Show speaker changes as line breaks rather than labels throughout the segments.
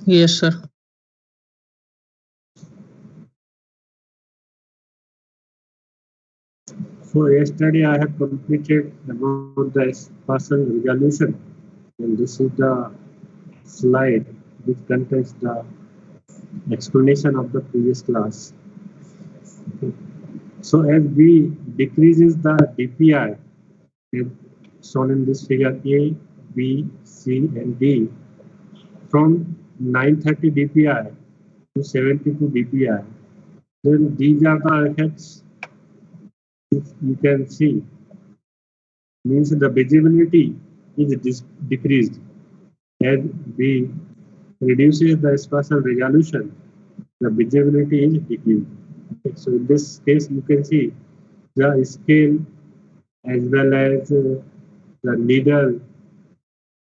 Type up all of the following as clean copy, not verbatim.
Yes, sir.
So yesterday I have completed about the spatial resolution, and this is the slide which contains the explanation of the previous class. So as B decreases the DPI, as shown in this figure A, B, C, and D, from 930 DPI to 72 DPI, then these are the effects which you can see. Means the visibility is decreased as B reduces the spatial resolution, the visibility is decreased. Okay, so in this case, you can see the scale as well as the needle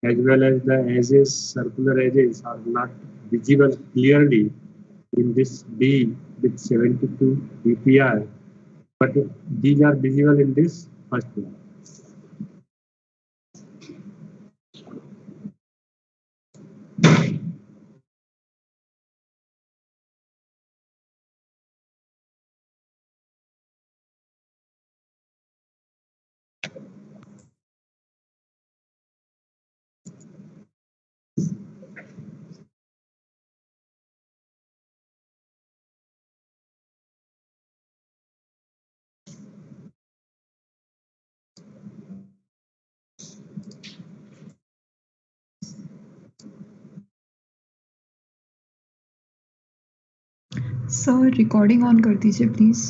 as well as the edges, circular edges are not visible clearly in this D with 72 dpi, but these are visible in this first one.
Sir recording on कर दीजिए please.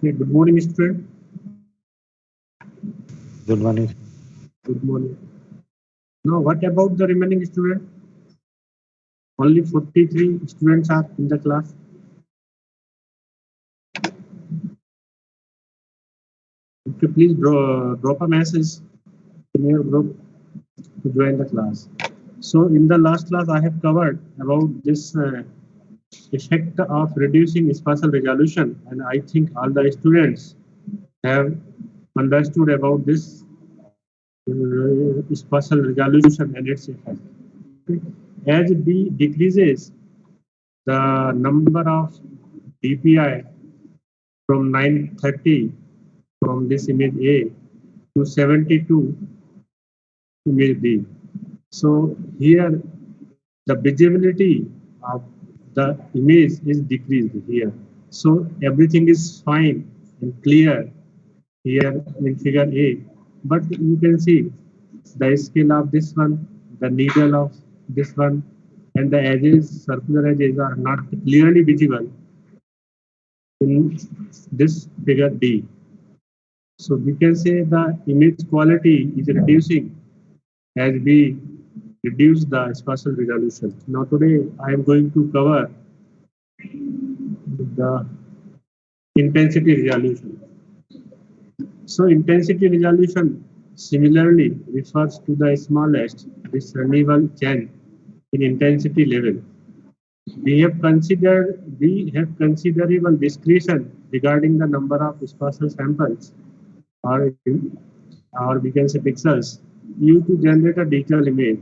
Okay, good morning, student.
Good morning.
Good morning. Now, what about the remaining student? Only 43 students are in the class. Okay, please drop a message in your group to join the class. So in the last class, I have covered about this effect of reducing spatial resolution, and I think all the students have understood about this spatial resolution and its effect. As B decreases, the number of DPI from 930 from this image A to 72 image B. So here the visibility of the image is decreased here. So everything is fine and clear here in figure A. But you can see the scale of this one, the needle of this one, and the edges, circular edges are not clearly visible in this figure D. So we can say the image quality is reducing as we reduce the spatial resolution. Now today I am going to cover the intensity resolution. So intensity resolution similarly refers to the smallest discernible change in intensity level. We have considerable discretion regarding the number of spatial samples or or we can say pixels used to generate a digital image.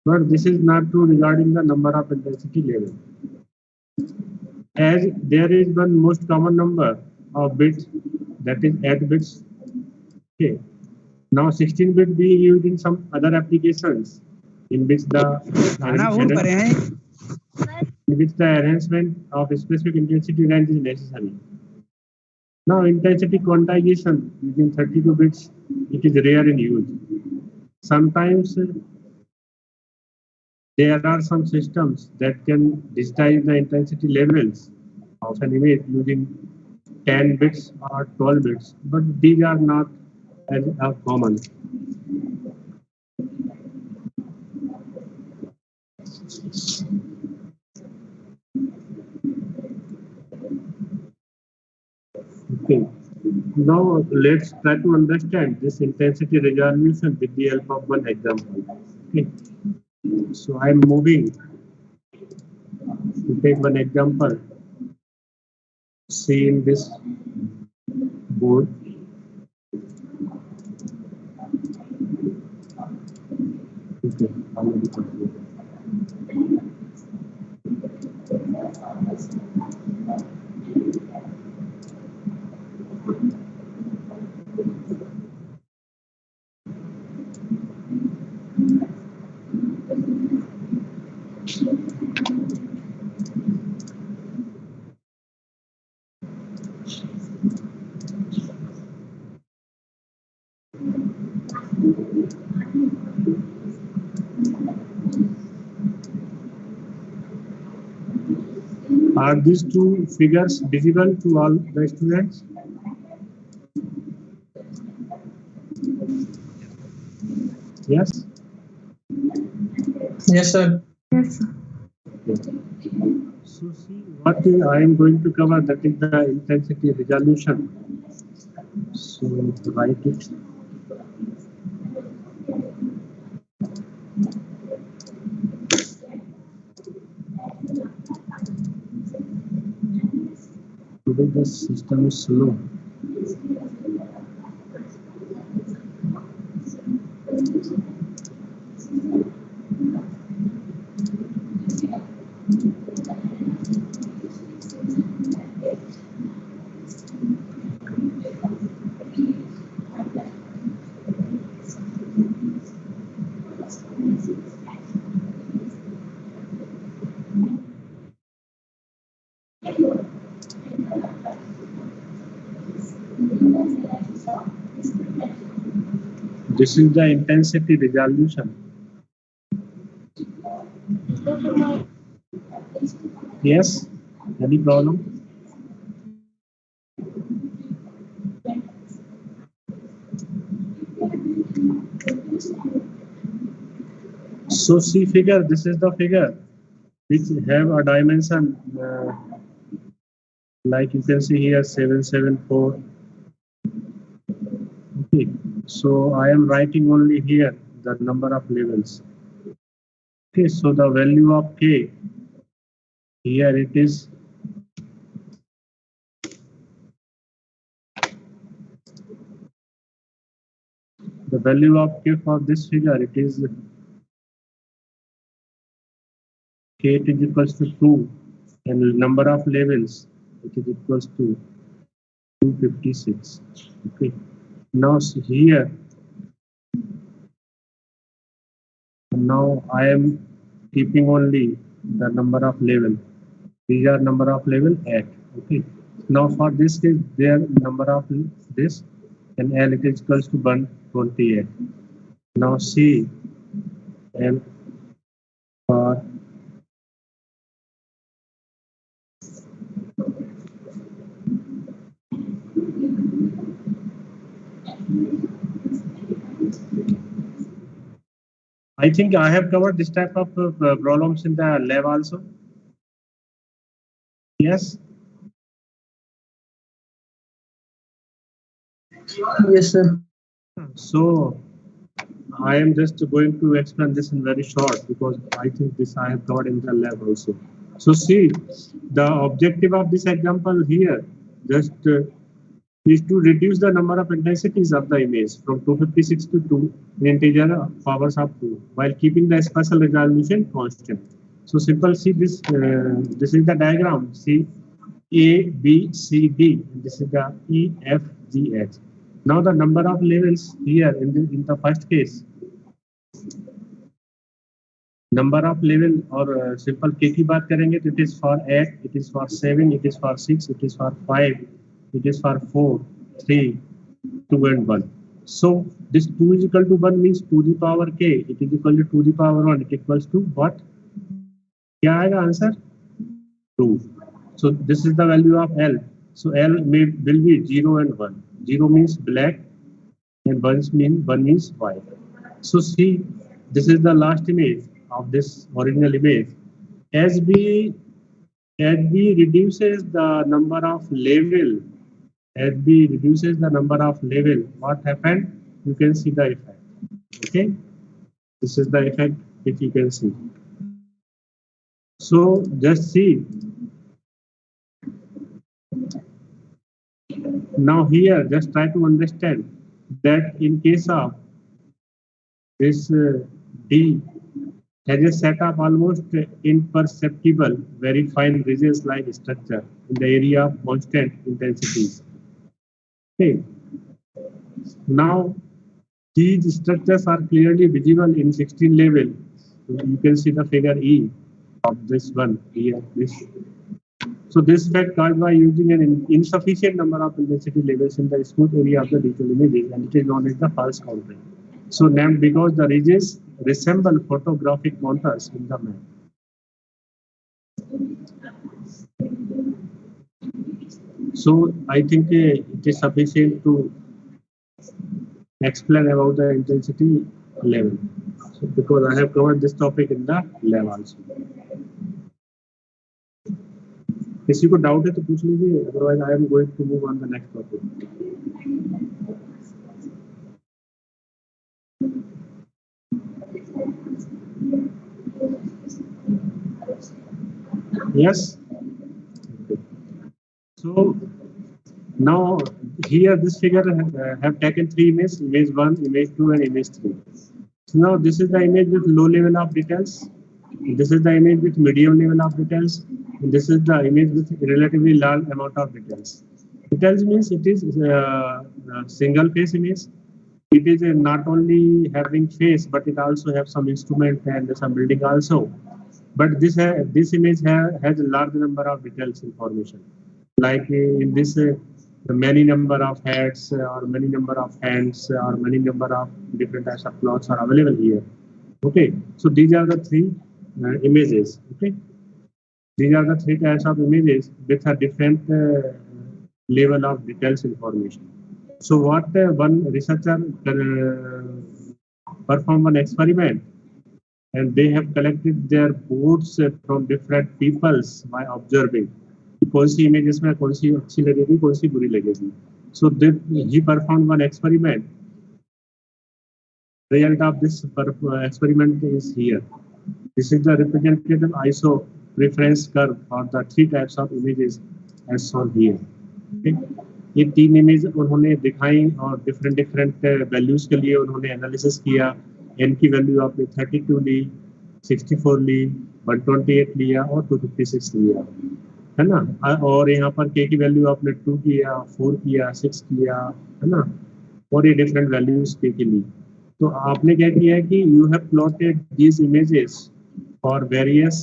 But this is not true regarding the number of intensity level, as there is one most common number of bits, that is 8 bits. Okay. Now 16 bit being used in some other applications in which the enhancement of specific intensity range is necessary. Now intensity quantization using 32 bits, it is rare in use. Sometimes there are some systems that can digitize the intensity levels of an image using 10 bits or 12 bits, but these are not as common. Okay. Now let's try to understand this intensity resolution with the help of one example. Okay. So I'm moving to take one example. See in this board. Okay. Are these two figures visible to all the students? Yes?
Yes, sir.
Yes, sir.
So see what I am going to cover, that is the intensity resolution. So write it. Today the system is slow. This is the intensity resolution. Yes? Any problem? So see figure, this is the figure which have a dimension like you can see here 774. Okay, so I am writing only here the number of levels. Okay, so the value of k here it is the value of k for this figure, it is k it is equals to 2 and number of levels it is equals to 256. Okay, now here now I am keeping only the number of level. These are number of level 8. Okay, now for this case their number of this and L it is equals to 128. Now see L for I think I have covered this type of problems in the lab also. Yes.
Yes, sir.
So I am just going to explain this in very short because I think this I have covered in the lab also. So see, the objective of this example here just is to reduce the number of intensities of the image from 256 to 2 in integer powers of 2 while keeping the spatial resolution constant. So simple, see this, this is the diagram. See A, B, C, D. This is the E, F, G, H. Now the number of levels here in the first case, number of level और simple K की बात करेंगे तो it is for 8, it is for 7, it is for 6, it is for 5 it is for 4, 3, 2 and 1. So this 2 is equal to 1 means 2 to the power k, it is equal to 2 to the power 1, it equals to what? क्या आएगा answer? 2. So this is the value of L. So L will be 0 and 1. 0 means black and 1 means white. So see, this is the last image of this original image. As we reduces the number of level, what happened? You can see the effect. Okay, this is the effect which you can see. So just see. Now here, just try to understand that in case of this D has a set of almost imperceptible, very fine ridges-like structure in the area of constant intensities. Okay. Now these structures are clearly visible in 16 level. You can see the figure E of this one here. So this fact caused by using an insufficient number of intensity levels in the smooth area of the digital images, and it is known as the false countering. So named because the ridges resemble photographic contours in the map. So I think it is sufficient to explain about the intensity level. So because I have covered this topic in the lab also. किसी को doubt है तो पूछ लीजिए, otherwise I am going to move on the next topic. Yes. Okay. So now here this figure have taken 3 images: image 1, image 2, and image 3. So now this is the image with low level of details. This is the image with medium level of details. And this is the image with relatively large amount of details. Details means it is a single face image. It is not only having face, but it also have some instrument and some building also. But this image has a large number of details information. Like in this, many number of heads or many number of hands or many number of different types of clothes are available here. Okay, so these are the 3 images. Okay, these are the 3 types of images with a different level of details information. So what one researcher performed an experiment, and they have collected their votes from different peoples by observing कौन सी images में कौन सी अच्छी लगेगी, कौन सी बुरी लगेगी. So he performed one experiment. Result of this experiment is here. This is the representative ISO reference curve for the 3 types of images as shown here. Okay. ये 3 image उन्होंने दिखाई और डिफरेंट वैल्यूज के लिए उन्होंने एनालिसिस किया. n की value आपने 32 ली, 64 ली, 128 लिया और 256 लिया, है ना. और यहाँ पर k की वैल्यू आपने 2 किया, 4 किया, 6 किया, है ना. और ये डिफरेंट वैल्यूज k की ली. तो आपने क्या किया है कि you have plotted these images for various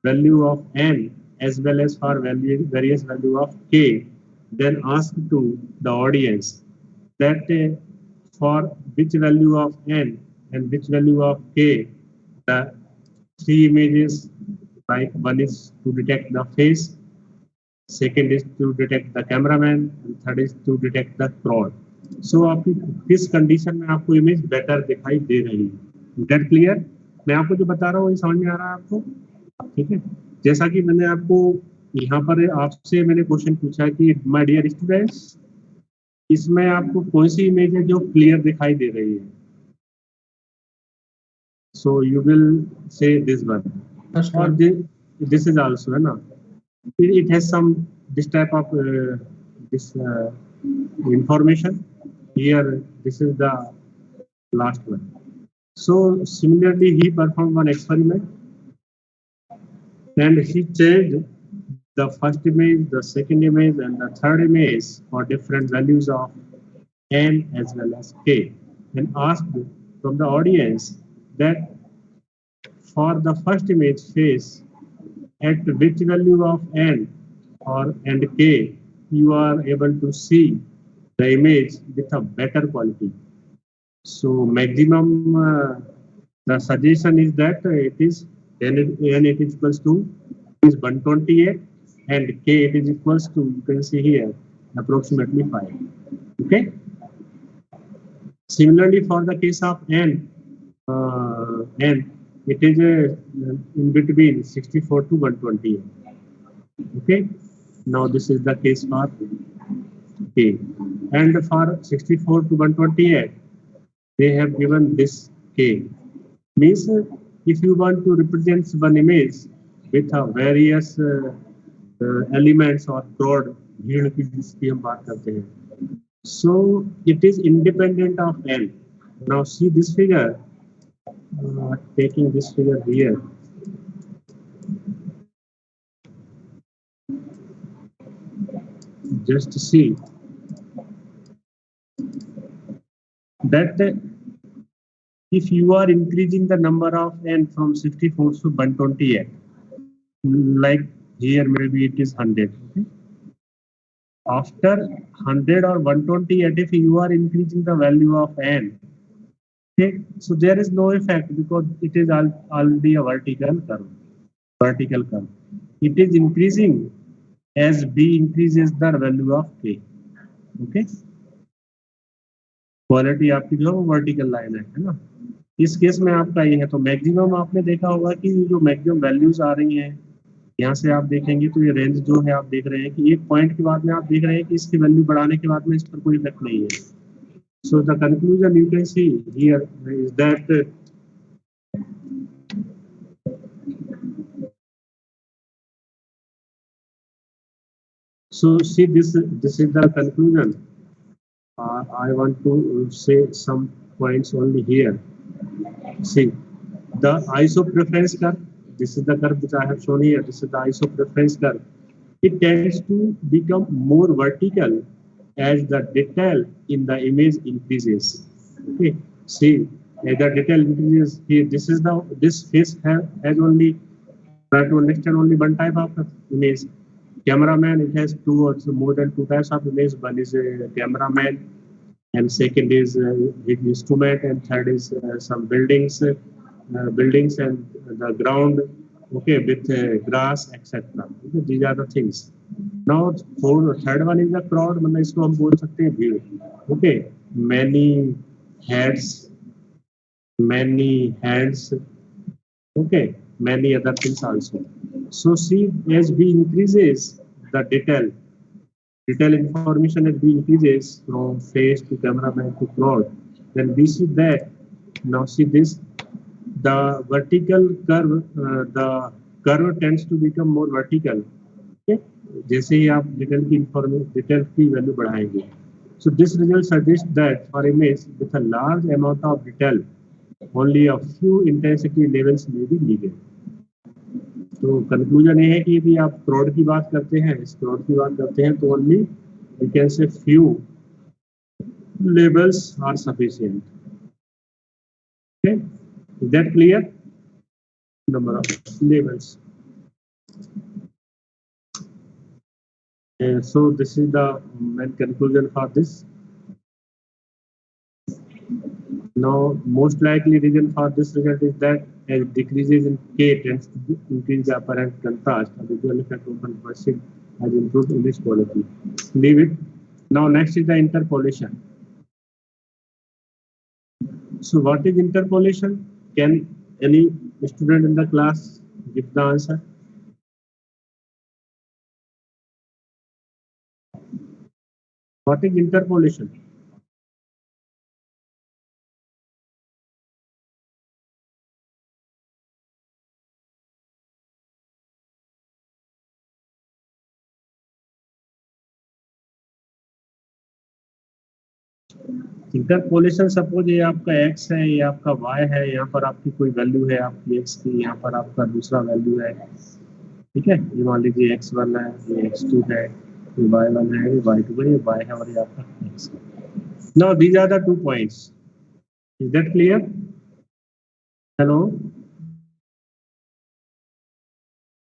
value of n as well as for various value of k. Then ask to the audience that for which value of n and which value of k the 3 images, like one is to detect the face, second is to detect the cameraman, and third is to detect the crowd. So आपकी किस condition में आपको image better दिखाई दे रही है. That clear? मैं आपको जो बता रहा हूँ ये समझ में आ रहा है आपको? ठीक है. जैसा कि मैंने आपको यहाँ पर आपसे मैंने क्वेश्चन पूछा कि माय डियर स्टूडेंट्स, इसमें आपको कौन सी इमेज है जो क्लियर दिखाई दे रही है. So you will say this one और दिस इज आल्सो, है ना. It has some this type of this information here. This is the last one. So similarly he performed one experiment and he changed the first image, the second image, and the third image for different values of n as well as k, and asked from the audience that for the first image face, at which value of n or and k you are able to see the image with a better quality. So maximum, the suggestion is that it is n it is equals to is 128 and k it is equals to, you can see here, approximately 5. Okay. Similarly, for the case of n, it is in between 64 to 128. Okay. Now this is the case for k, and for 64 to 128, they have given this k. Means if you want to represent one image with various elements or crowd, भीड़ की जिसकी हम बात करते हैं, so it is independent of n. Now see this figure, taking this figure here, just to see that if you are increasing the number of n from 64 to 128, like here maybe it is 100. Okay? After 100 or 128, if you are increasing the value of n, okay, so there is no effect because it is already a vertical curve. Vertical curve. It is increasing as b increases the value of k. Okay. Quality आपकी जो है वो vertical line है ना. इस case में आपका ये है, तो मैक्सिमम आपने देखा होगा कि जो मैक्सिमम वैल्यूज आ रही हैं, यहाँ से आप देखेंगे तो ये रेंज जो है आप देख रहे हैं कि एक पॉइंट के बाद में आप देख रहे हैं कि इसकी वैल्यू बढ़ाने के बाद में इस पर कोई इफेक्ट नहीं है. So the conclusion you can see here is that so see this is the conclusion. I want to say some points only here. See the ISO preference curve. This is the curve which I have shown here. This is the ISO preference curve. It tends to become more vertical as the detail in the image increases. Okay. See, as the detail increases here, this face has only try to understand only one type of image. Cameraman, it has two or more than two types of image. One is a cameraman, and second is his instrument, and third is some buildings and the ground, okay, with grass, etc. Okay, these are the things. Now, third one is the crowd. मतलब इसको हम बोल सकते हैं भीड़. Okay, many heads, many hands. Okay, many other things also. So see, as B increases the detail information, as B increases from face to cameraman to crowd, then we see that, now see this, the vertical curve, the curve tends to become more vertical. Okay, जैसे ही आप detail की value बढ़ाएंगे. So this result suggests that for image with a large amount of detail, only a few intensity levels may be needed. तो conclusion ये है कि यदि आप क्राउड की बात करते हैं, तो only we can say few levels are sufficient. Okay, is that clear? Number of levels. So this is the main conclusion for this. Now, most likely reason for this result is that as decreases in K tends to increase the apparent contrast, the visual effect often perceived as improved image quality. Leave it. Now, next is the interpolation. So, what is interpolation? Can any student in the class give the answer? What is interpolation? Interpolation, suppose ये आपका x है, ये आपका y है, यहाँ पर आपकी कोई वैल्यू है आपकी x की, यहाँ पर आपका दूसरा वैल्यू है. ठीक है, ये मान लीजिए x1 है, ये x2 है, ये y1 है, ये y2 है, ये y है और ये आपका x है. Now these are the 2 points. Is that clear? Hello?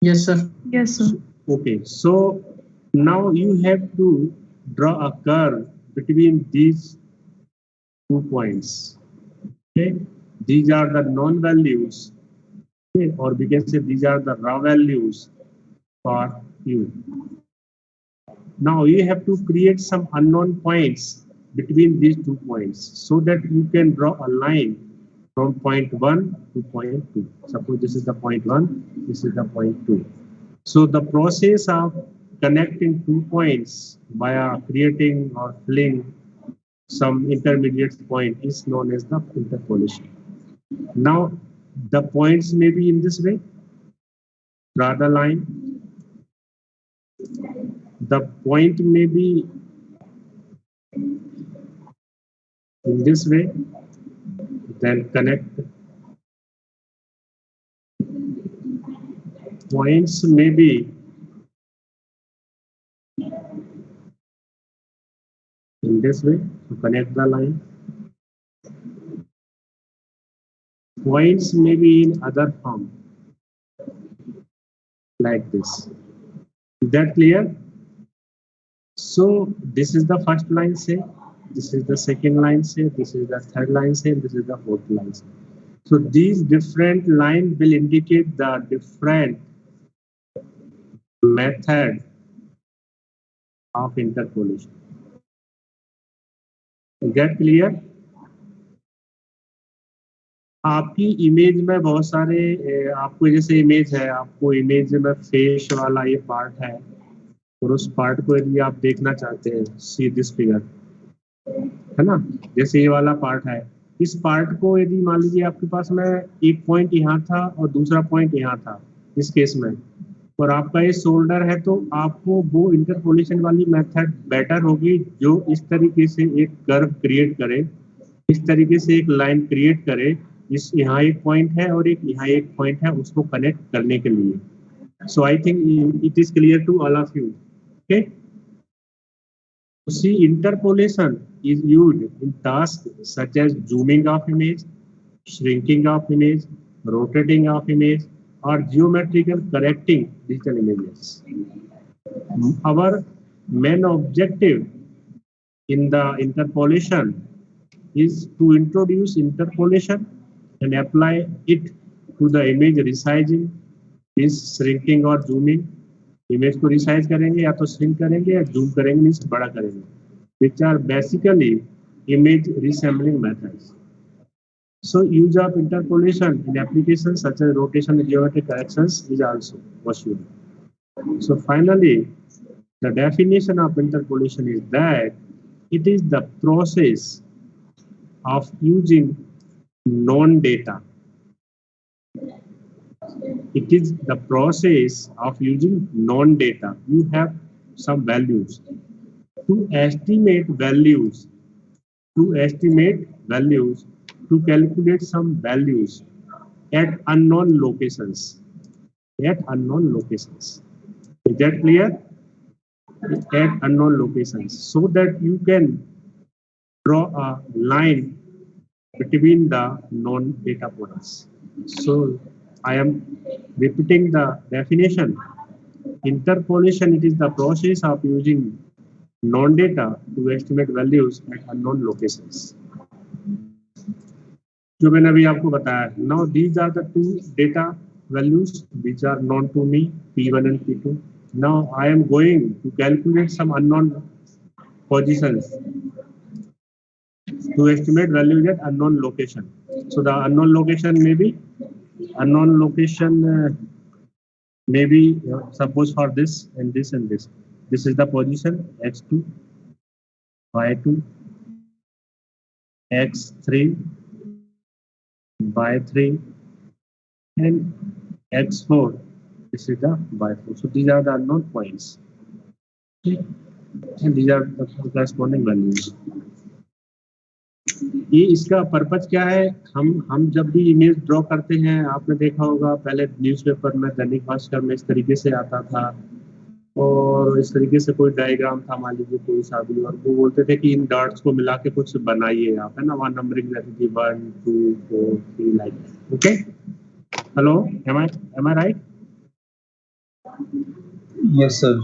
Yes, sir.
Yes, sir.
Okay, so Now you have to draw a curve between these 2 points. Okay, these are the known values. Okay, or we can say these are the raw values for you. Now you have to create some unknown points between these 2 points so that you can draw a line from point 1 to point 2. Suppose this is the point 1, this is the point 2. So the process of connecting 2 points via creating or filling some intermediate point is known as the interpolation. Now the points may be in this way, draw the line. The point may be in this way, then connect. Points may be in this way, to connect the line. Points may be in other form, like this. Is that clear? So this is the first line, say, this is the second line, say, this is the third line, say, this is the fourth line, say. So these different lines will indicate the different method of interpolation. Is that clear? आपकी image में बहुत सारे आपको जैसे image है, आपको image में face वाला ये पार्ट है और उस पार्ट को यदि आप देखना चाहते हैं, सी दिस फिगर, है ना, जैसे ये वाला पार्ट है, इस पार्ट को यदि मान लीजिए आपके पास में एक पॉइंट यहाँ था और दूसरा पॉइंट यहाँ था इस केस में, और आपका ये शोल्डर है, तो आपको वो इंटरपोलेशन वाली मेथड बेटर होगी जो इस तरीके से एक कर्व क्रिएट करे, इस तरीके से एक लाइन क्रिएट करे, इस यहाँ एक पॉइंट है और एक यहाँ एक पॉइंट है, उसको कनेक्ट करने के लिए. So I think it is clear to all of you. Okay. See, interpolation is used in tasks such as zooming of image, shrinking of image, rotating of image, or geometrical correcting digital images. Our main objective in the interpolation is to introduce interpolation and apply it to the image resizing, is shrinking or zooming. Image को resize करेंगे या तो shrink करेंगे या zoom करेंगे, means बड़ा करेंगे, which are basically image resembling methods. So use of interpolation in applications such as rotation and geometric corrections is also possible. So finally, the definition of interpolation is that it is the process of using known data. It is the process of using known data. You have some values to estimate values, to calculate some values at unknown locations. Is that clear? At unknown locations, so that you can draw a line between the known data points. So I am repeating the definition. Interpolation, it is the process of using known data to estimate values at unknown locations. जो मैंने अभी आपको बताया. Now these are the two data values which are known to me, P1 and P2. Now I am going to calculate some unknown positions to estimate values at unknown location. So the unknown location may be maybe suppose for this and this and this. This is the position x2, y2, x3, y3, and x4. This is the y4. So these are the unknown points. Okay. And these are the corresponding values. ये इसका purpose क्या है, हम जब भी image draw करते हैं, आपने देखा होगा पहले न्यूज़पेपर में, दैनिक भास्कर में इस तरीके से आता था और इस तरीके से कोई डायग्राम था, मान लीजिए कोई सा भी, और वो बोलते थे कि इन डॉट्स को मिला के कुछ बनाइए आप, है ना, वहाँ नंबरिंग रहती थी 1 2 4 3 like. Okay, hello, am I right?
Yes, sir.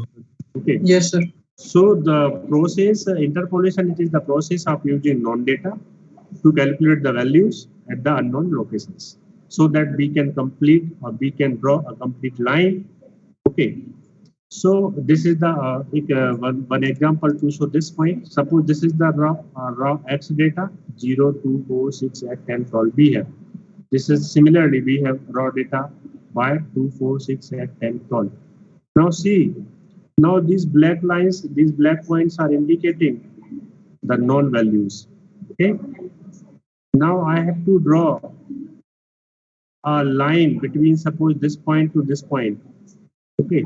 Okay.
Yes, sir.
So the process interpolation, it is the process of using known data to calculate the values at the unknown locations, so that we can complete or we can draw a complete line. Okay. So this is the one example to show this point. Suppose this is the raw X data 0, 2, 4, 6, 8, 10, 12 we have. This is similarly we have raw data by 2, 4, 6, 8, 10, 12. Now see, now these black lines, these black points are indicating the known values. Okay. Now I have to draw a line between, suppose, this point to this point. Okay.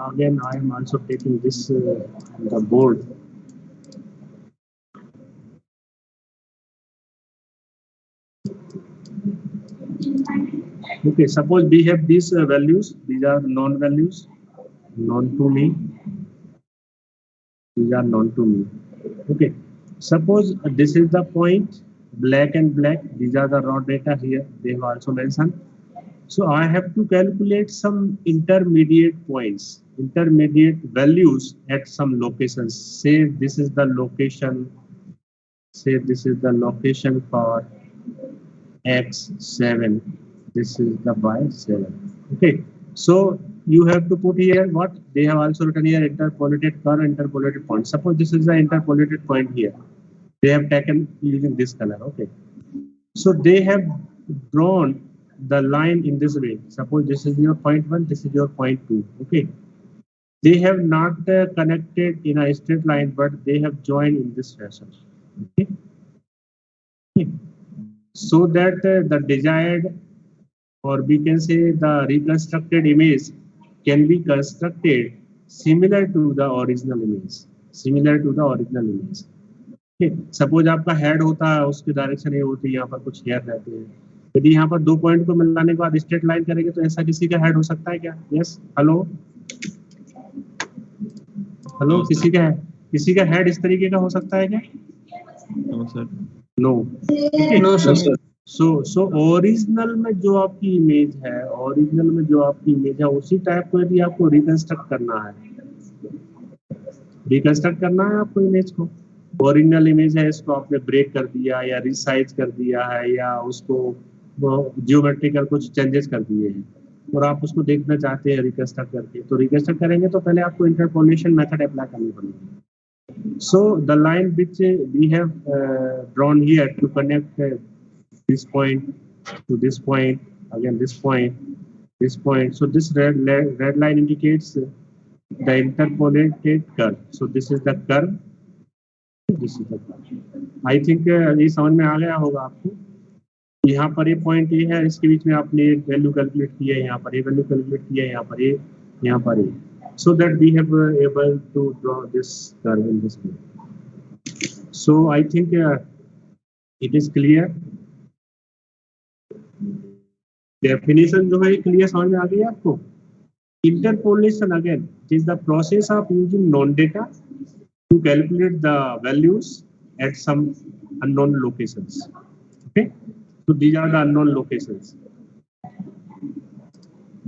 Again, I am also taking this the board. Okay. Suppose we have these values. These are known values, known to me. These are known to me. Okay. Suppose this is the point, black and black. These are the raw data here. They have also mentioned. So I have to calculate some intermediate points, intermediate values at some locations. Say this is the location. Say this is the location for X7. This is the Y7. Okay. So you have to put here what they have also written here: interpolated curve, interpolated point. Suppose this is the interpolated point here. They have taken using this color. Okay. So they have drawn the line in this way. Suppose this is your point 1, this is your point 2. Okay. They have not connected in a straight line, but they have joined in this fashion. Okay. So that the desired, or we can say the reconstructed image, can be constructed similar to the original image. Similar to the original image. Suppose आपका head होता है, उसकी direction ये होती है, यहाँ पर कुछ हेयर रहते हैं. यदि यहाँ पर दो पॉइंट को मिलाने के बाद स्ट्रेट लाइन करेंगे तो ऐसा किसी का हेड हो सकता है क्या? यस. हेलो हेलो, किसी का हेड इस तरीके का हो सकता है क्या?
No sir.
No.
No, sir.
So original में जो आपकी इमेज है, ओरिजिनल में जो आपकी इमेज है, उसी टाइप को यदि आपको रिकंस्ट्रक्ट करना है आपको इमेज को. ओरिजिनल इमेज है, इसको आपने ब्रेक कर दिया या रिसाइज कर दिया है या उसको जियोमेट्रिकल कुछ चेंजेस कर दिए हैं और आप उसको देखना चाहते हैं रिकंस्ट्रक्ट करके, तो रिकंस्ट्रक्ट करेंगे तो पहले आपको इंटरपोलेशन मेथड अप्लाई करनी पड़ेगी. So the line which we have drawn here to connect this point to this point, again this point. So this red line indicates the interpolated curve. So this is the curve. This is the curve. I think ये समझ में आ गया होगा आपको. यहाँ पर ये point ये है, इसके बीच में आपने एक वैल्यू कैलकुलेट किया है, यहाँ पर ये वैल्यू कैलकुलेट किया है, यहाँ पर ये. So that we have able to draw this curve in this way. So I think it is clear. Definition जो है क्लियर समझ में आ गई आपको. Interpolation again is the process of using known data to calculate the values at some unknown locations. Okay. So these are the unknown locations.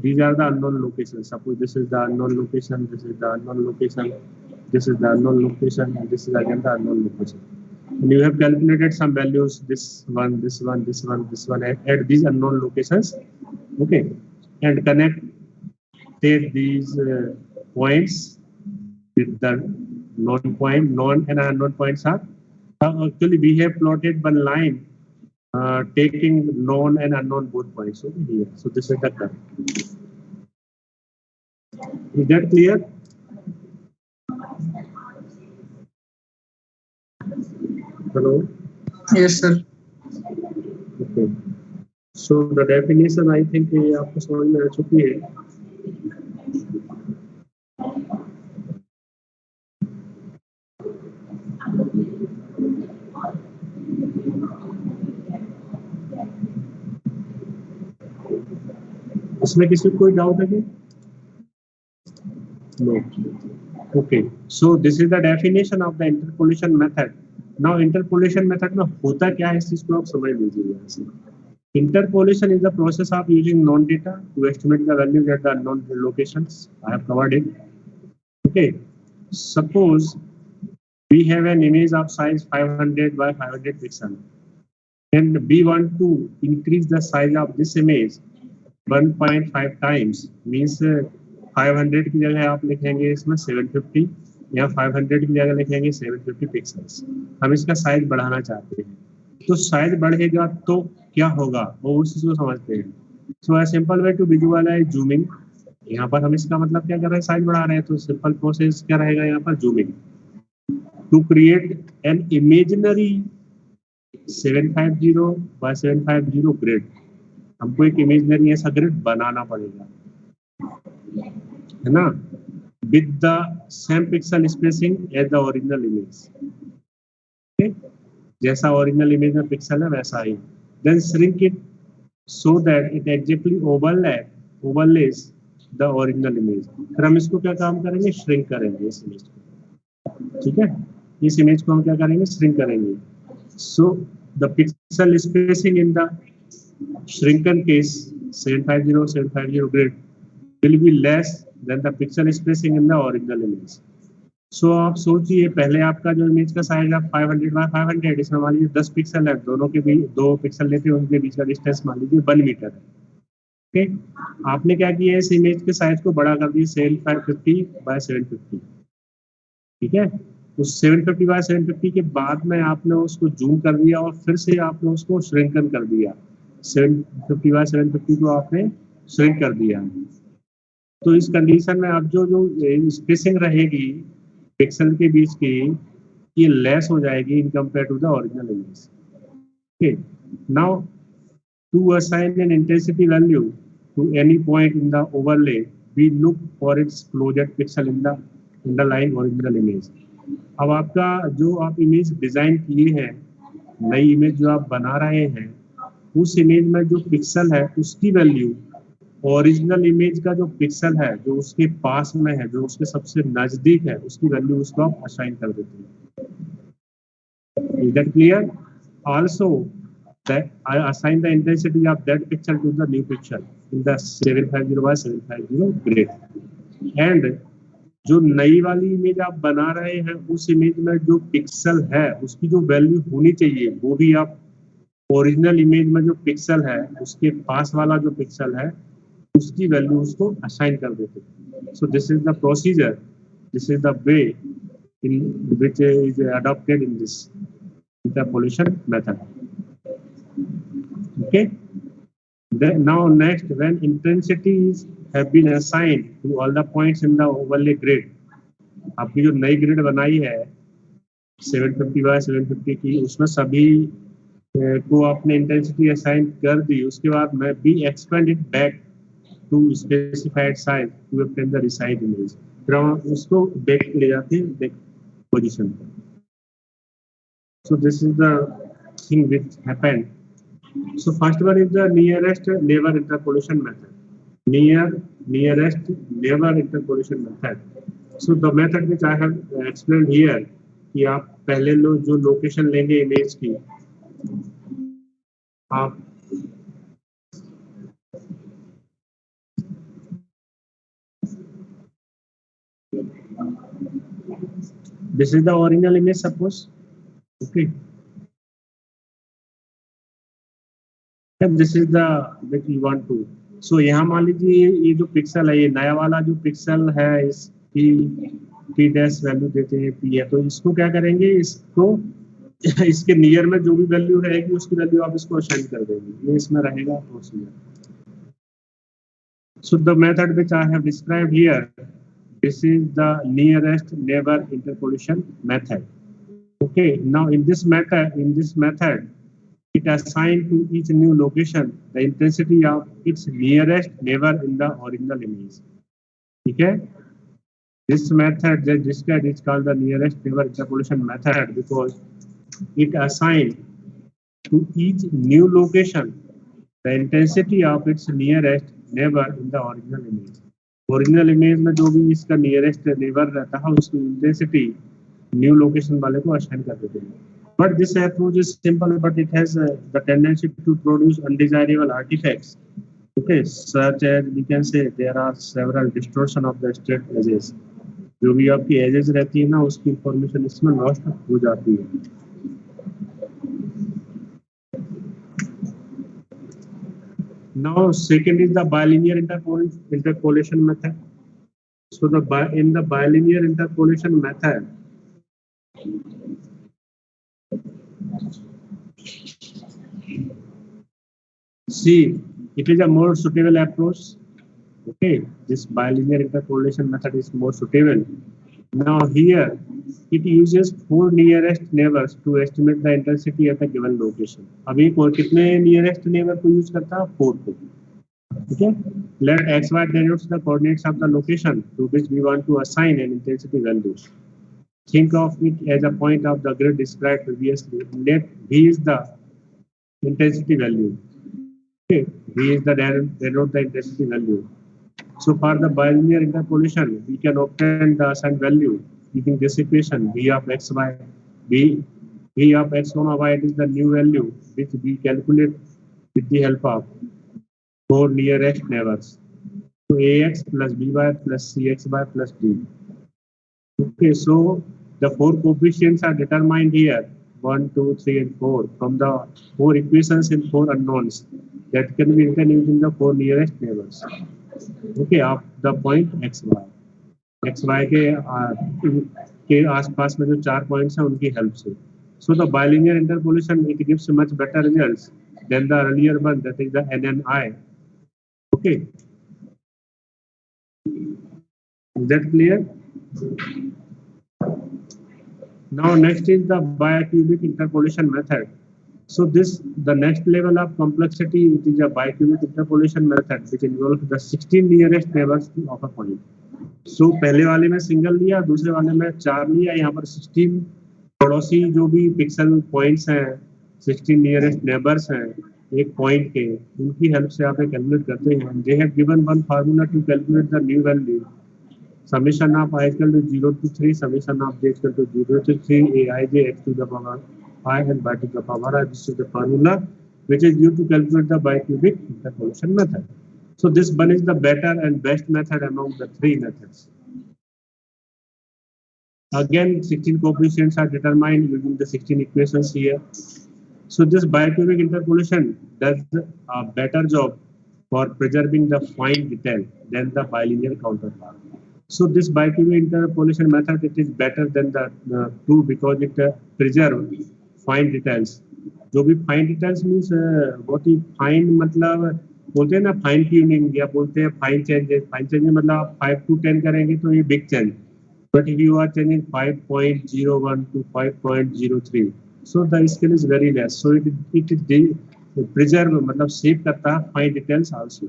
Suppose this is the unknown location, this is the unknown location, this is the unknown location, and this is again the unknown location. And you have calculated some values, this one at these unknown locations. Okay. And connected these points with the known and unknown points are actually we have plotted one line taking known and unknown both points over here. So this is the curve. Is that clear? Hello?
Yes, sir.
Okay. So the definition I think ये आपको समझ में आ चुकी है. इसमें किसी को कोई डाउट है क्या? No. Okay. So this is the definition of the interpolation method. Now interpolation method में होता क्या है इस चीज को आप समझ लीजिए यहाँ से. Interpolation is the process of using non-data to estimate the values at the unknown locations. I have covered it. Okay. suppose we have an image of size 500 by 500 pixel, and we want to increase the size of this image 1.5 times, means 500 की जगह आप लिखेंगे इसमें 750 या 500 की जगह लिखेंगे 750 pixels. हम इसका साइज बढ़ाना चाहते हैं, तो साइज बढ़ेगा तो क्या होगा वो उस चीज को समझते हैं। So a simple way to visualise zooming, यहाँ पर हम इसका मतलब क्या कर रहे हैं, साइज बढ़ा रहे हैं, तो सिंपल प्रोसेस क्या रहेगा यहाँ पर, zooming. To create an imaginary 750 by 750 grid, हमको एक इमेजिनरी ऐसा ग्रिड बनाना पड़ेगा, है ना, with the same pixel spacing as the original image, जैसा ओरिजिनल इमेज में पिक्सल है वैसा ही। Then shrink it so that it exactly overlays the original image. फिर हम इसको क्या काम करेंगे, श्रिंक करेंगे इस इमेज को, ठीक है, इस इमेज को हम क्या करेंगे, श्रिंक करेंगे। So the pixel spacing in the shrinken case 750 grid will be less than the pixel spacing in the original image. So आप सोचिए, पहले आपका जो इमेज का साइज है 500 by 500, इसमें मान लीजिए 10 पिक्सल है, दोनों के बीच 2 पिक्सल लेते हैं, उनके बीच का डिस्टेंस मान लीजिए 1 मीटर है। ओके, आपने क्या किया, इस इमेज के साइज को बड़ा कर दिया 750 by 750, ठीक है। उस 750 by 750 के बाद में आपने उसको जूम कर दिया और फिर से आपने उसको श्रिंकन कर दिया, 750 by 750 को आपने श्रिंक कर दिया। तो इस कंडीशन में अब जो स्पेसिंग रहेगी पिक्सल के बीच की, ये लेस हो जाएगी in compare to the original image. Okay, now to assign an intensity value to any point in the overlay, we look for its closest pixel in the underlying original image. अब आपका जो आप image design किए हैं, नई image जो आप बना रहे हैं, उस इमेज में जो पिक्सल है उसकी वैल्यू ओरिजिनल इमेज का जो पिक्सल है, जो उसके पास में है, जो उसके सबसे नजदीक है, उसकी वैल्यू उसको आप असाइन कर देते हैं। Is that clear? Also I assign the intensity of that pixel to the new pixel in the 750 by 750 grid, and जो नई वाली इमेज आप बना रहे हैं उस इमेज में जो पिक्सल है उसकी जो वैल्यू होनी चाहिए वो भी आप ओरिजिनल इमेज में जो पिक्सल है उसके पास वाला जो पिक्सल है उसकी वैल्यू उसको असाइन कर देते हैं। So this is the procedure, this is the way in which is adopted in this interpolation method. Okay, then now next, when intensities have been assigned to all the points in the overlay grid, आपकी जो नई grid बनाई है 750 by 750 की, उसमें सभी को आपने इंटेंसिटी असाइन कर दी, उसके बाद में we expand it back to specified size to obtain the resized image. फिर हम उसको बैक ले जाते हैं बैक पोजीशन पर। So this is the thing which happened. So first one is the nearest neighbor interpolation method. Nearest neighbor interpolation method. So the method which I have explained here, कि आप पहले जो location लेंगे image की, आप this is the original image suppose, okay, this is the that you want to. सो यहाँ मान लीजिए ये जो पिक्सल है, ये नया वाला जो पिक्सल है, इसकी पी डैश वैल्यू देते हैं पी है, तो इसको क्या करेंगे, इसको इसके नियर में जो भी वैल्यू रहेगी उसकी वैल्यू आप इसको असाइन कर देंगे, ये इसमें रहेगा procedure. So the method which I have described here, this is the nearest neighbour interpolation method. Okay, now in this method it assigns to each new location the intensity of its nearest neighbor in the original image. ठीक है, this method described is called the nearest neighbor interpolation method because it assigns to each new location the intensity of its nearest neighbor in the original image. Original image में जो भी इसका nearest neighbor रहता है उसकी intensity new location वाले को assign कर देते हैं। But this approach is simple, but it has the tendency to produce undesirable artifacts. Okay, such as we can say there are several distortion of the state edges. जो भी आपकी edges रहती है ना उसकी इंफॉर्मेशन इसमें लॉस्ट हो जाती है. Now second is the bilinear interpolation method. So in the bilinear interpolation method, see, it is a more suitable approach. Okay, this bilinear interpolation method is more suitable. Now here, it uses 4 nearest neighbors to estimate the intensity at a given location. अब एक और कितने nearest neighbor को use करता है? 4 को. Okay, let xy denotes the coordinates of the location to which we want to assign an intensity value. Think of it as a point of the grid described previously. Let V is the intensity value. Okay, V is the denote the intensity value. So for the bilinear interpolation, we can obtain the assigned value using this equation V of xy. V of x comma y is the new value which we calculate with the help of 4 nearest neighbors. So ax plus by plus cxy plus d. Okay, so the 4 coefficients are determined here 1, 2, 3, and 4 from the 4 equations and 4 unknowns that can be written using the 4 nearest neighbors. Okay, of the point xy के आसपास में जो 4 points हैं उनकी help से. So the bilinear interpolation it gives much better results than the earlier one, that is the NNI. Okay, is that clear? Now next is the bicubic interpolation method. So the next level of complexity, it is a bicubic interpolation method which involves the 16 nearest neighbors of a point. So पहले वाले में single लिया, दूसरे वाले में 4 लिया, यहाँ पर 16 पड़ोसी जो भी पिक्सल पॉइंट्स हैं, 16 नियरेस्ट नेबर्स हैं एक पॉइंट के, उनकी हेल्प से आप कैलकुलेट करते हैं. They have given one formula to calculate the new value. Summation of I equal to 0 to 3, summation of j equal to 0 to 3, aij x to the power I and y to the power I. This is the formula which is used to calculate the bicubic interpolation method. So this one is the better and best method among the 3 methods. Again, 16 coefficients are determined using the 16 equations here. So this bicubic interpolation does a better job for preserving the fine detail than the bilinear counterpart. So this bicubic interpolation method, it is better than the two because it preserves fine details. जो भी fine details means what is fine मतलब बोलते हैं ना fine tuning या बोलते हैं fine changes. Fine changes मतलब आप 5 to 10 करेंगे तो ये big change. But if you are changing 5.01 to 5.03, so the scale is very less. So it preserve मतलब save करता है fine details also.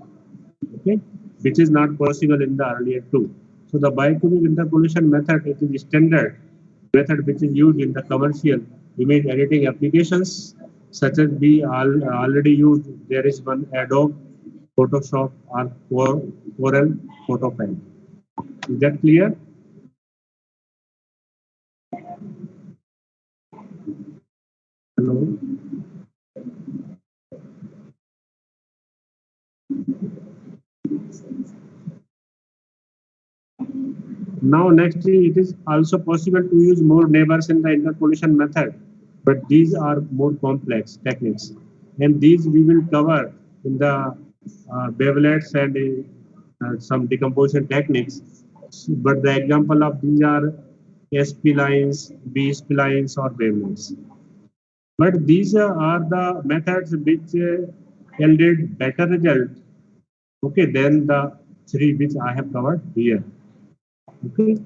Okay, which is not possible in the earlier two. So the bicubic interpolation method, it is standard method which is used in the commercial image editing applications such as we already used. There is one Adobe Photoshop or Corel Photopad. Is that clear? Hello. Now next, it is also possible to use more neighbors in the interpolation method, but these are more complex techniques, and these we will cover in the wavelets and some decomposition techniques. But the example of these are splines, B-splines, or wavelets. But these are the methods which yielded better result, okay, than the 3 which I have covered here. Okay,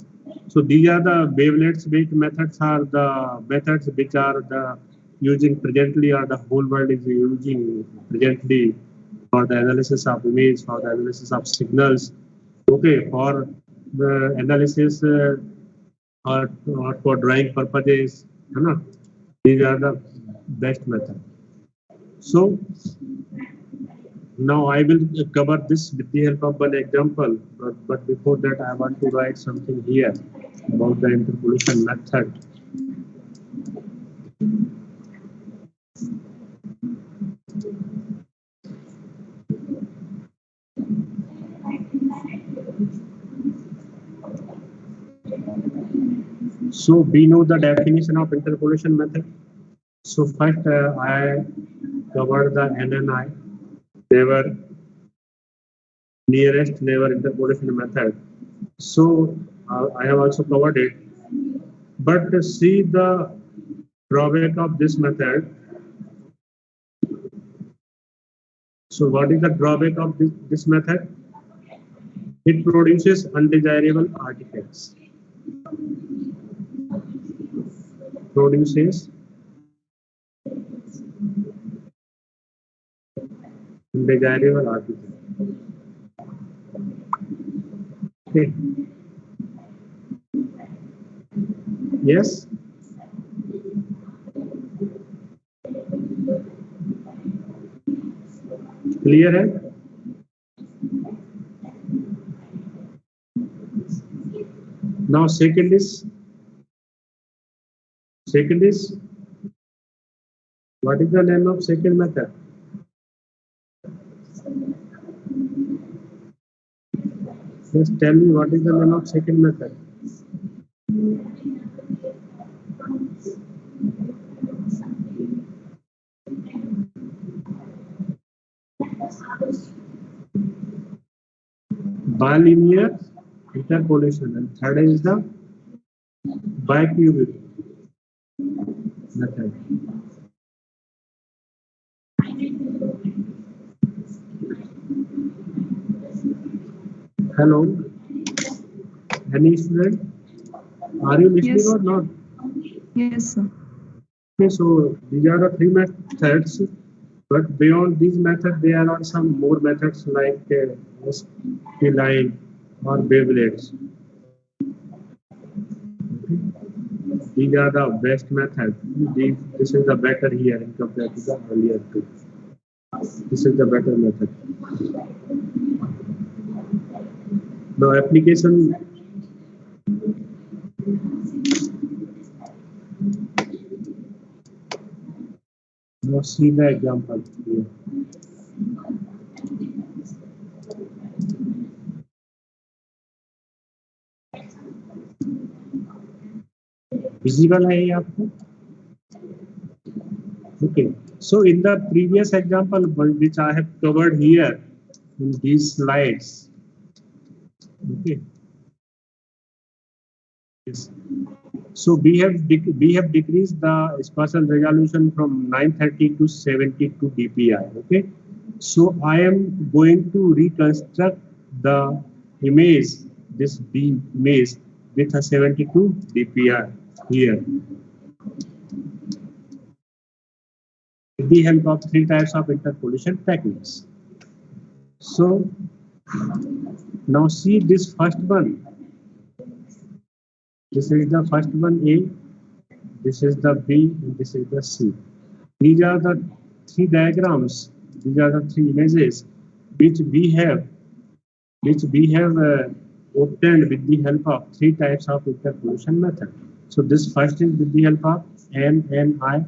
so these are the wavelets based methods are the methods which are the using presently or the whole world is using presently for the analysis of image, for the analysis of signals, okay, for the analysis or for drawing purposes, you know, these are the best method. So now I will cover this with the help of an example, but before that I want to write something here about the interpolation method. So we know the definition of interpolation method. So first I covered the NNI, never nearest neighbor interpolation method. So I have also covered it. But see the drawback of this method. So what is the drawback of this method? It produces undesirable artifacts. Produces undesirable artifacts. Okay. Yes. Clear है? Now second is what is the name of second method? Just tell me what is the name of second method? Bilinear interpolation, and third is the bicubic method. Hello, any student? Are you listening
Yes.
or not?
Yes, sir.
Okay, so these are the three methods, but beyond these methods, there are some more methods like line or Beyblades. These are the best methods. This is the better here in compared to the earlier two. This is the better method. Now application. Now see the example here. Visible है ये आपको? Okay. So in the previous example which I have covered here in these slides. Okay. Yes. So we have decreased the spatial resolution from 930 to 72 dpi. Okay. So I am going to reconstruct the image, this B image with a 72 dpi here. With the help of three types of interpolation techniques. So now see this first one. This is the first one A, this is the B, and this is the C. These are the three diagrams, these are the three images which we have obtained with the help of three types of interpolation method. So this first is with the help of NNI.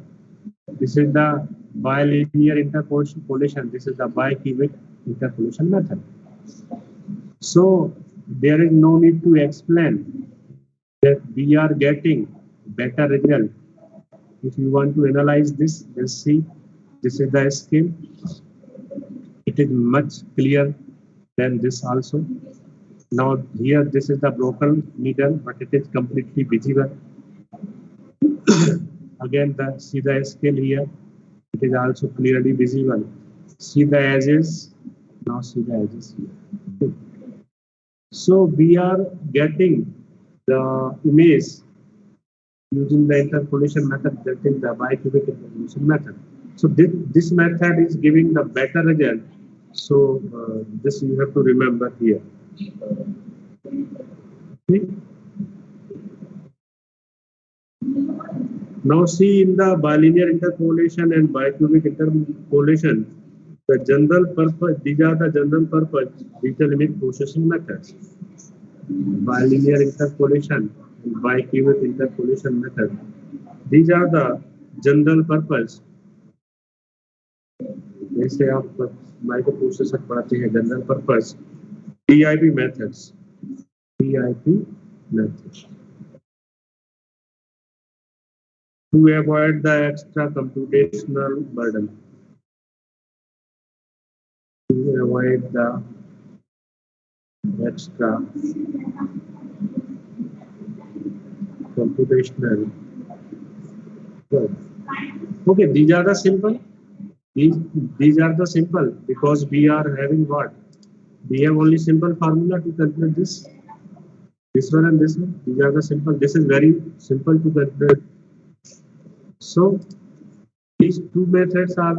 This is the bilinear interpolation. This is the bicubic interpolation method. So there is no need to explain that we are getting better result. If you want to analyze this, let's see. This is the scheme. It is much clearer than this also. Now here this is the broken needle, but it is completely visible. Again, see the scale here. It is also clearly visible. See the edges. Now see the edges here. So we are getting the image using the interpolation method, that is the bicubic interpolation method. So this method is giving the better result. So this you have to remember here. Okay. Now see in the bilinear interpolation and bicubic interpolation, the general purpose, these are the general purpose digital image processing methods. Bilinear interpolation and bicubic interpolation method. These are the general purpose. जैसे आप micro processor पढ़ाते हैं general purpose PIP methods. to avoid the extra computational burden. To avoid the extra computational burden. Okay, these are the simple. These are the simple because we are having what? We have only simple formula to calculate this. This one and this one. These are the simple. This is very simple to calculate. So these two methods are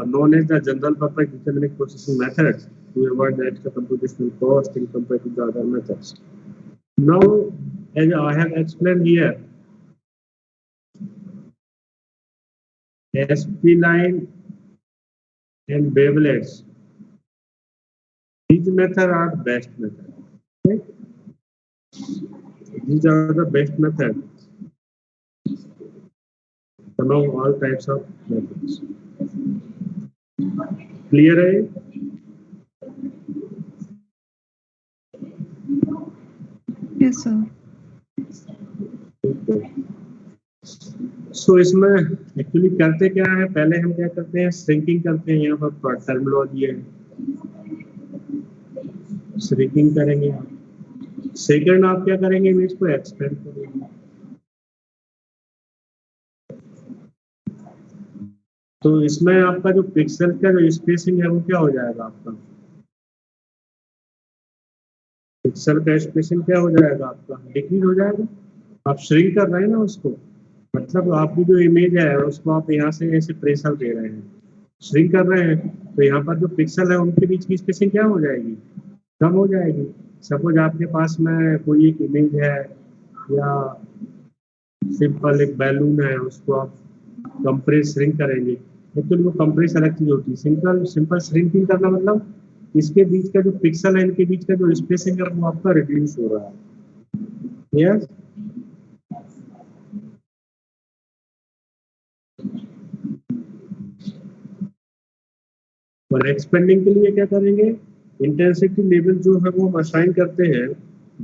known as the general purpose deterministic processing methods to avoid the extra computational cost in compared to the other methods. Now, as I have explained here, SP-line and wavelets, these methods are best method. Okay? These are the best method among all types of methods. Clear है?
Yes, sir.
सो इसमें actually करते क्या है, पहले हम क्या करते हैं, श्रिंकिंग करते हैं. यहाँ पर टर्मिनोलॉजी है, श्रिंकिंग करेंगे. सेकंड आप क्या करेंगे, इमेज को एक्सपेंड करेंगे. तो इसमें आपका जो पिक्सल का जो स्पेसिंग है वो क्या हो जाएगा, आपका पिक्सल का स्पेसिंग क्या हो जाएगा, आपका डिक्रीज हो जाएगा. आप श्रिंक कर रहे हैं ना उसको, मतलब आपकी जो इमेज है उसको आप यहाँ से ऐसे प्रेशर दे रहे हैं, श्रिंक कर रहे हैं, तो यहाँ पर जो पिक्सल है उनके बीच की स्पेसिंग क्या हो जाएगी, कम हो जाएगी. सपोज आपके पास में कोई एक इमेज है या सिंपल एक बैलून है, उसको आप कंप्रेस श्रिंक करेंगे. एक्चुअली वो कंप्रेस अलग चीज होती है. सिंपल श्रिंकिंग करना मतलब इसके बीच का जो पिक्सल है, इनके बीच का जो स्पेसिंग है वो आपका रिड्यूस हो रहा है. यस, और एक्सपेंडिंग के लिए क्या करेंगे, इंटेंसिटी लेवल जो है वो असाइन करते हैं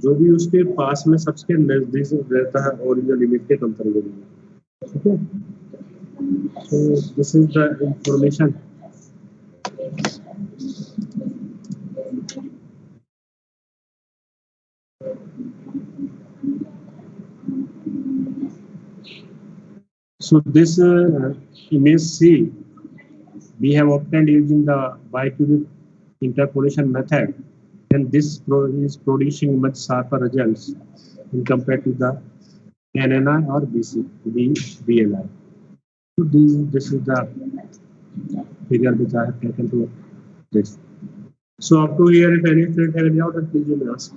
जो भी उसके पास में सबसे नजदीक रहता है ओरिजिनल इमेज के कंपैरिजन में. ठीक है, so this is the information. So this image C we have obtained using the bicubic interpolation method, and this is producing much sharper results in compared to the NNI or BLI. So this is the figure which I have taken to this. So up to here, if any student have any doubt, then please you may ask.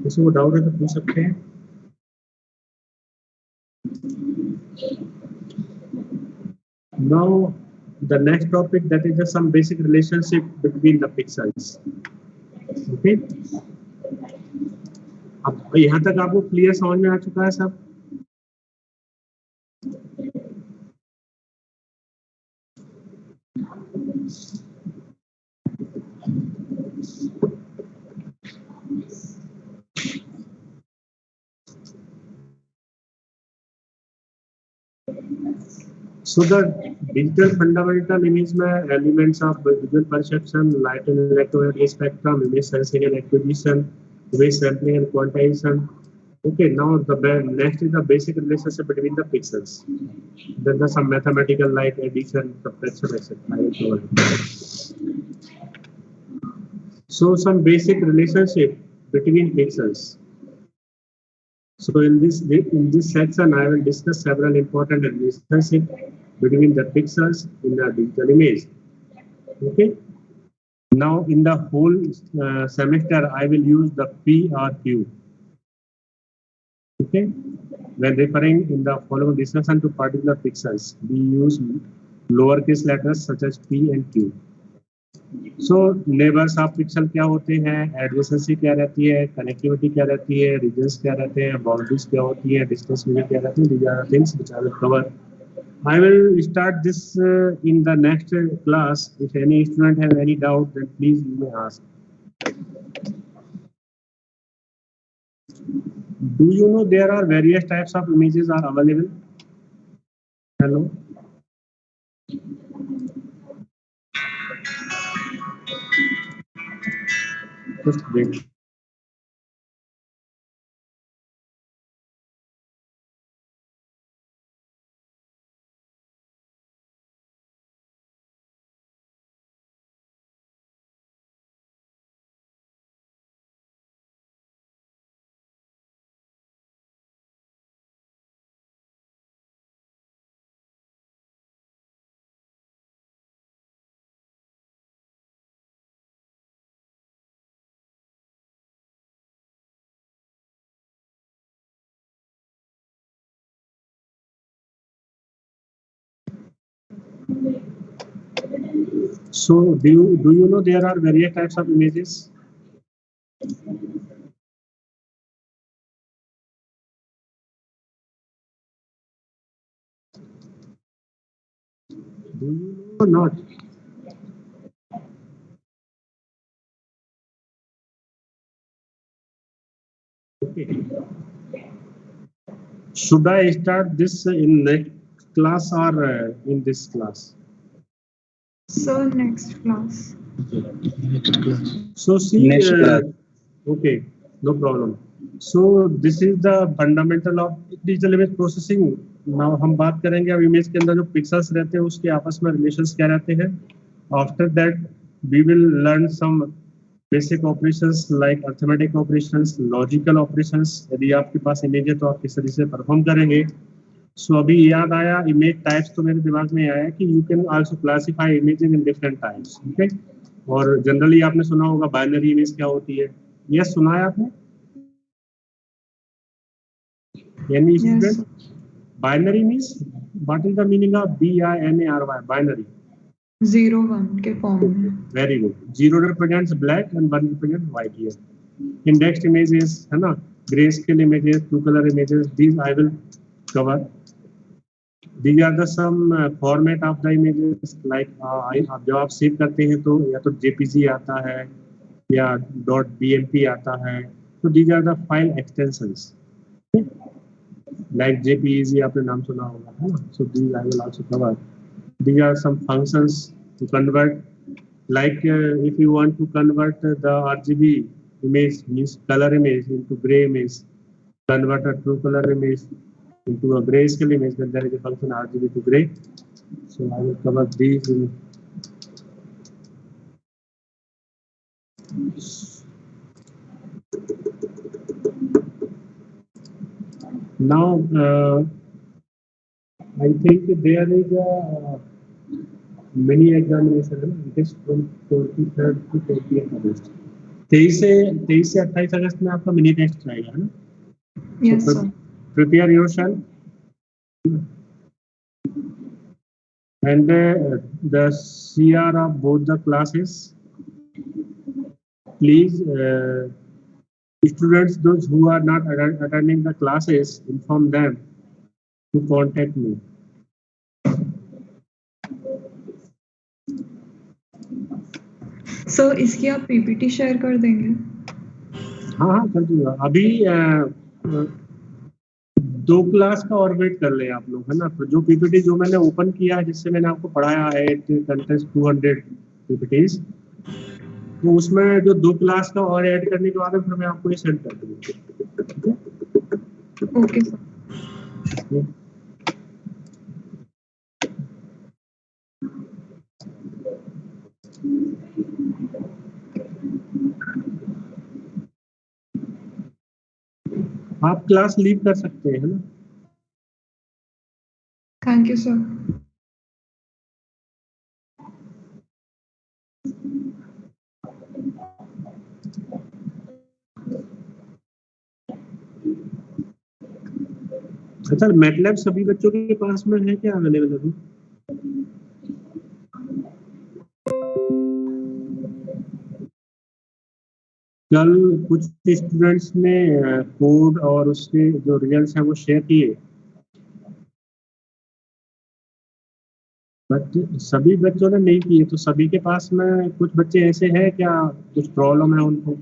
किसी को doubt है तो पूछ सकते हैं. Now the next topic, that is some basic relationship between the pixels. Okay, अब यहाँ तक आपको क्लियर समझ में आ चुका है सब. So the digital fundamental image में elements of visual perception, light and electromagnetic spectrum, image sensing and acquisition, image sampling and quantization. Okay, now the next is the basic relationship between the pixels. Then there's some mathematical like addition, subtraction, etc. So some basic relationship between pixels. So in this section, I will discuss several important relationships between the pixels in the digital image. Okay. Now in the whole semester, I will use the P or Q. Okay. When referring in the following discussion to particular pixels, we use lowercase letters such as P and Q. So neighbours of pixel क्या होते हैं, adjacency क्या रहती है, connectivity क्या रहती है, regions क्या रहते हैं, बाउंड्रीज क्या होती है, डिस्टेंस मीजर क्या रहती है. These are the things which I will cover. I will start this in the next class. If any student have any doubt, then please you may ask. Do you know there are various types of images are available? Hello, just wait. So do you know there are various types of images? Do you know or not? Okay. Should I start this in next class or in this class?
Sir, next class.
Next class.
So see,
Next class.
okay, no problem. So this is the fundamental of digital image processing. Now हम बात करेंगे अब image के अंदर जो pixels रहते हैं उसके आपस में रिलेशंस क्या रहते हैं. After that we will learn some basic operations like arithmetic operations, logical operations. यदि आपके पास इमेज है तो आप किस तरीके से परफॉर्म करेंगे. सो अभी याद आया इमेज टाइप्स, तो मेरे दिमाग में आया कि you can also classify images in different types. Okay, और जनरली आपने सुना होगा बाइनरी इमेज क्या होती है. यस, सुना है आपने? यानी
Yes,
student,
sir.
Binary means what is the meaning of BINARY binary?
0 1 के फॉर्म में.
Very good. 0 represents black and 1 represents white here. Indexed images है ना, grayscale images, two color images, these I will cover. These are the some format of the images like आप जब आप save करते हैं तो या तो JPG आता है या .bmp आता है. तो these are the file extensions like JPEG आपने नाम सुना होगा है ना. So these I will also cover. These are some functions to convert, like if you want to convert the RGB image, means color image, into gray image, convert a true color image into a grayscale image, then there is a function RGB to gray. So I will cover these in now. I think there is a mini examination. It is from 23rd to 20th August. 23 से 28 अगस्त में आपका mini test रहेगा है ना.
Yes, sir.
Prepare yourself. And the CR of both the classes, please students, those who are not attending the classes, inform them to contact me.
Sir, इसकी आप PPT share कर देंगे?
हाँ हाँ कर दूंगा. अभी 2 क्लास का और वेट कर ले आप लोग है ना. तो जो PPT जो मैंने ओपन किया है, जिससे मैंने आपको पढ़ाया है कंटेंट्स 200 PPTs, तो उसमें जो 2 क्लास का और ऐड करने के बाद फिर मैं आपको ये सेंड कर दूंगा.
Okay sir.
आप क्लास लीव कर सकते हैं है ना.
Thank you sir.
अच्छा, मैटलैब सभी बच्चों के पास में है क्या अवेलेबल अभी? कल कुछ स्टूडेंट्स ने कोड और उसके जो रिजल्ट्स हैं वो शेयर किए, बट सभी बच्चों ने नहीं किए. तो सभी के पास में कुछ बच्चे ऐसे हैं क्या कुछ प्रॉब्लम है उनको?